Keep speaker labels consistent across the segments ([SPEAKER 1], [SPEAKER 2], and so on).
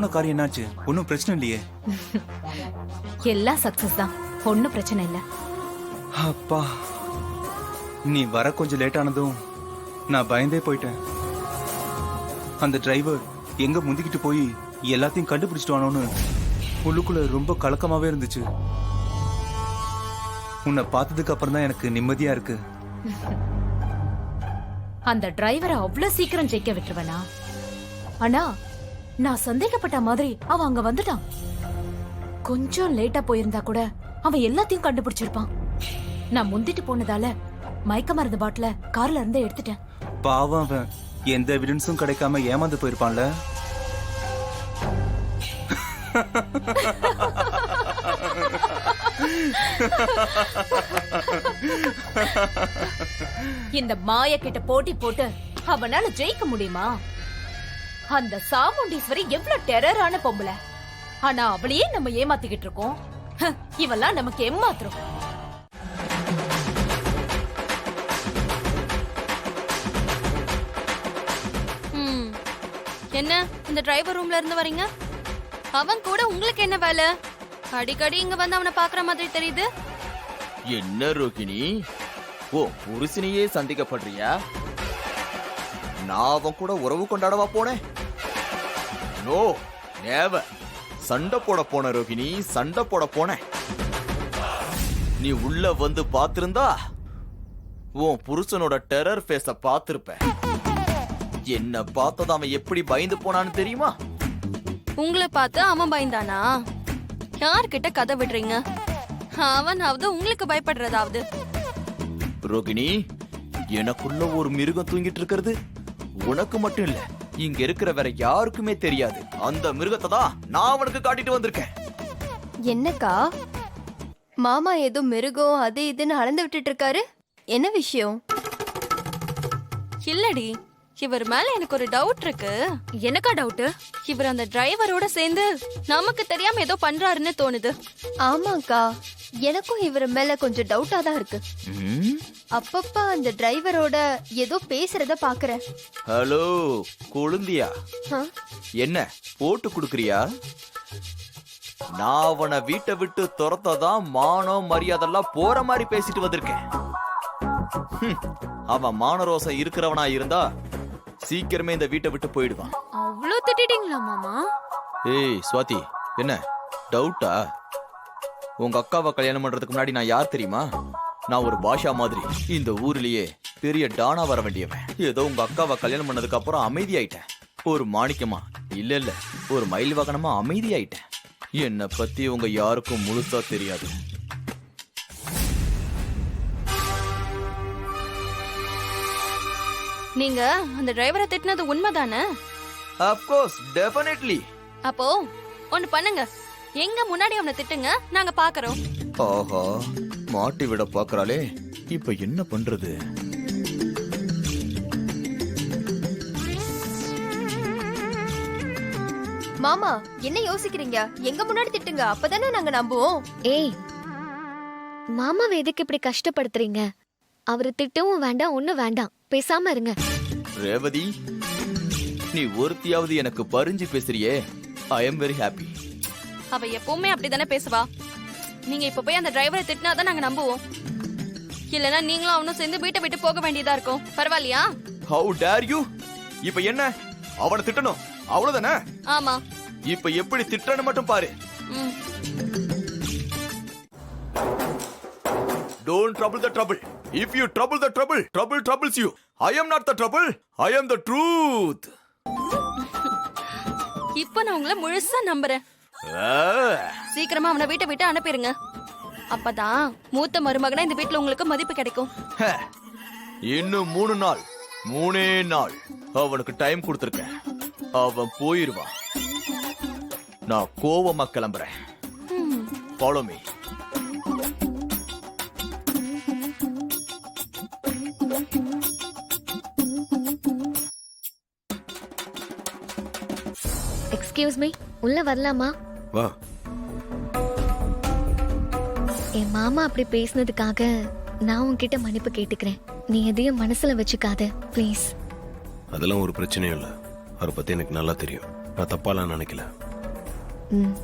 [SPEAKER 1] போன காரியம் என்னாச்சு? ஒன்னும் பிரச்சனை இல்லையே?
[SPEAKER 2] எல்லாம் சக்சஸ் தான், ஒன்னும் பிரச்சனை இல்ல.
[SPEAKER 1] அப்பா, நீ வர கொஞ்சம் லேட் ஆனதும் நான் பயந்தே போயிட்டேன். அந்த டிரைவர் எங்க முந்திக்கிட்டு போய் எல்லாத்தையும் கண்டுபிடிச்சிட்டு வானோன்னு உள்ளுக்குள்ள ரொம்ப கலக்கமாவே இருந்துச்சு. உன்னை பார்த்ததுக்கு அப்புறம் தான் எனக்கு நிம்மதியா இருக்கு.
[SPEAKER 2] அந்த டிரைவரை அவ்வளவு சீக்கிரம் ஜெயிக்க விட்டுருவனா? ஆனா நான் சந்தேகப்பட்ட மாதிரி அவன் அங்க வந்துட்டான். கொஞ்சம் லேட்டா போயிருந்தா கூட அவன் எல்லாத்தையும் கண்டுபிடிச்சிருப்பான். நான் முந்திட்டு போனதால மயக்க மருந்து பாட்டில கார்ல இருந்து எடுத்துட்டேன்.
[SPEAKER 1] பாவம், அவன் எந்த எவிடன்ஸும் கிடைக்காம ஏமாந்து போயிருப்பான்ல.
[SPEAKER 2] இந்த மாய கிட்ட போட்டி போட்டு அவனால ஜெயிக்க முடியுமா? அந்த சாமுண்டீஸ்வரி எவ்வளவு டெரரான பொம்பளை. ஆனா அவளையே நம்ம ஏமாத்திக்கிட்டு இருக்கோம். இவெல்லாம் நமக்கு ஏமாத்துறோம்.
[SPEAKER 3] என்ன இந்த டிரைவர் ரூம்ல இருந்து வரீங்க? அவன் கூட உங்களுக்கு என்ன வேலை? அடிக்கடி இங்க வந்து அவனை பாக்குற மாதிரி தெரியுது.
[SPEAKER 4] என்ன ரோகிணி, ஓ புருஷனையே சந்திக்கப்படுறியா? நான் அவன் கூட உறவு கொண்டாடவா போனேன்? No, never. சண்டை போட போன ரோகிணி, சண்டை போட போனேன். நீ உள்ள வந்து பாத்திருந்தா உன் புருஷனோட டெரர் ஃபேஸ பாத்திருப்ப. என்ன பார்த்தது அவன் எப்படி பயந்து போனான்னு தெரியுமா?
[SPEAKER 3] உங்களை பார்த்து அவன் பயந்தானா? யார்கிட்ட கதை விடுறீங்க? அவனாவது உங்களுக்கு பயப்படுறதாவது?
[SPEAKER 4] ரோகிணி, எனக்குள்ள ஒரு மிருகம் தூங்கிட்டு இருக்கிறது உனக்கு மட்டும் இல்ல, இங்க இருக்கிற வேற யாருக்குமே தெரியாது. அந்த மிருகத்தை தான் நான் அவனுக்கு காட்டிட்டு வந்திருக்கேன்.
[SPEAKER 5] என்னக்கா மாமா ஏதோ மிருகம் அது இதுன்னு அளந்து விட்டுட்டு இருக்காரு, என்ன விஷயம்?
[SPEAKER 3] இல்லடி, இவர் மேல எனக்கு ஒரு டவுட் இருக்கு.
[SPEAKER 2] எனக்கா டவுட்?
[SPEAKER 3] இவர் அந்த டிரைவரோட சேர்ந்து நமக்கு தெரியாம ஏதோ பண்றாருன்னு தோணுது.
[SPEAKER 5] ஆமாக்கா, எனக்கும் இவர் மேல கொஞ்சம் டவுட்டா தான் இருக்கு. அப்பப்ப அந்த டிரைவரோட ஏதோ பேசுறத பாக்குறேன்.
[SPEAKER 4] ஹலோ கொழுந்தியா,
[SPEAKER 5] ஆ?
[SPEAKER 4] என்ன போட்டு குடுக்கறியா? நான் அவனை வீட்டை விட்டு துரத்ததான் மானம் மரியாதைலாம் போற மாதிரி பேசிட்டு வந்திருக்கேன். அவன் மானரோசம் இருக்கிறவனா இருந்தா சீக்கிரமே இந்த வீட்டை விட்டு போயிடுவான்.
[SPEAKER 3] அவ்வளவு திட்டிட்டீங்களா மாமா?
[SPEAKER 4] ஏய் சுவாதி, என்ன டவுட்டா? உங்க அக்காவை கல்யாணம் பண்றதுக்கு முன்னாடி நான் யார் தெரியுமா? நான் ஒரு பாஷா மாதிரி இந்த ஊர்லயே பெரிய டானா வர வேண்டியவன். ஏதோ உங்க அக்காவை கல்யாணம் பண்ணதுக்கு அப்புறம் அமைதியாயிட்டேன். ஒரு மாணிக்கமா இல்ல ஒரு மயில் வாகனமா அமைதியாயிட்டேன். என்னை பத்தி உங்க யாருக்கும் முழுசா தெரியாது.
[SPEAKER 3] நீங்க அந்த டிரைவரை திட்டினது உண்மைதானே?
[SPEAKER 4] Of course, definitely.
[SPEAKER 3] அப்போ ஒண்ணு பண்ணுங்க, எங்க முன்னாடி அவனை திட்டுங்க, நாங்க பாக்குறோம்.
[SPEAKER 4] ஆஹா, மாட்டி விட பாக்குறாளே, இப்ப என்ன பண்றது?
[SPEAKER 5] மாமா என்ன யோசிக்கிறீங்க? எங்க முன்னாடி திட்டுங்க, அப்பதானே நாங்க நம்புவோம்.
[SPEAKER 6] ஏய், மாமாவை எதுக்கு இப்படி கஷ்டப்படுத்துறீங்க? அவரு திட்டவும் வேண்டாம், ஒண்ணும் வேண்டாம், பேசாம இருங்க.
[SPEAKER 4] ரேவதி, நீ ஒருத்தியாவது எனக்கு பறிஞ்சு பேசுறியே, ஐ எம் வெரி ஹாப்பி.
[SPEAKER 3] அவ எப்பவுமே அப்படிதானே பேசுவா. நீங்க இப்ப போய் அந்த டிரைவரை திட்டினாதான் நாங்க நம்புவோம். இல்லனா நீங்களும் அவனும் சேர்ந்து வீட்டை விட்டு போக வேண்டியதா இருக்கும். பரவாயில்லையா?
[SPEAKER 4] How dare you? இப்ப என்ன அவனை திட்டணும் அவ்வளவுதானே?
[SPEAKER 3] ஆமா.
[SPEAKER 4] இப்ப எப்படி திட்டணும் மட்டும் பாரு. Don't trouble the trouble. If you trouble the trouble, trouble troubles you. I am not the trouble. I am the truth.
[SPEAKER 3] இப்ப நான் உங்களை முழுசா நம்புறேன். சீக்கிரமா அவனை வீட்டை விட்டு அனுப்பிடுங்க. அப்பதான் மூத்த மருமகனா இந்த வீட்டுல உங்களுக்கு மதிப்பு கிடைக்கும்.
[SPEAKER 4] இன்னும் 3 நாள், 3 நாள் அவனுக்கு டைம் கொடுத்திருக்கேன். அவன் போயிருவான். நான் கோவமா கிளம்புறேன். Follow me.
[SPEAKER 6] எக்ஸ்கியூஸ் மீ, உள்ள வரலாமா?
[SPEAKER 7] வா.
[SPEAKER 6] என் மாமா அப்படி பேசினதுக்காக நான் உன்கிட்ட மன்னிப்பு கேட்டுக்கிறேன். நீ எதையும் மனசுல வச்சுக்காத ப்ளீஸ்.
[SPEAKER 7] அதெல்லாம் ஒரு பிரச்சனையும் இல்லை. அவரை பத்தி எனக்கு நல்லா தெரியும். நான் தப்பாலாம் நினைக்கல.
[SPEAKER 5] ம்.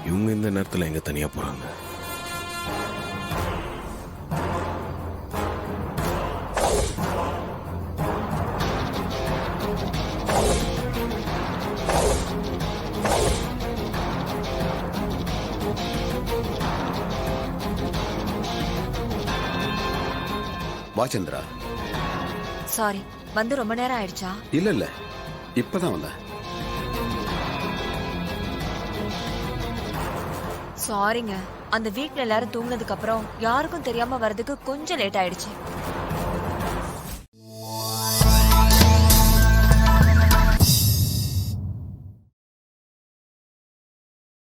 [SPEAKER 7] இவங்க இந்த நேரத்தில் எங்க தனியா போறாங்க? வா சந்திரா.
[SPEAKER 8] சாரி, வந்து ரொம்ப நேரம் ஆயிடுச்சா?
[SPEAKER 7] இல்ல இல்ல, இப்பதான் வந்த.
[SPEAKER 8] சாரிங்க, அந்த வீட்ல எல்லாரும் தூங்குனதுக்கு அப்புறம் யாருக்கும் தெரியாம வர்றதுக்கு கொஞ்சம் லேட் ஆயிடுச்சு.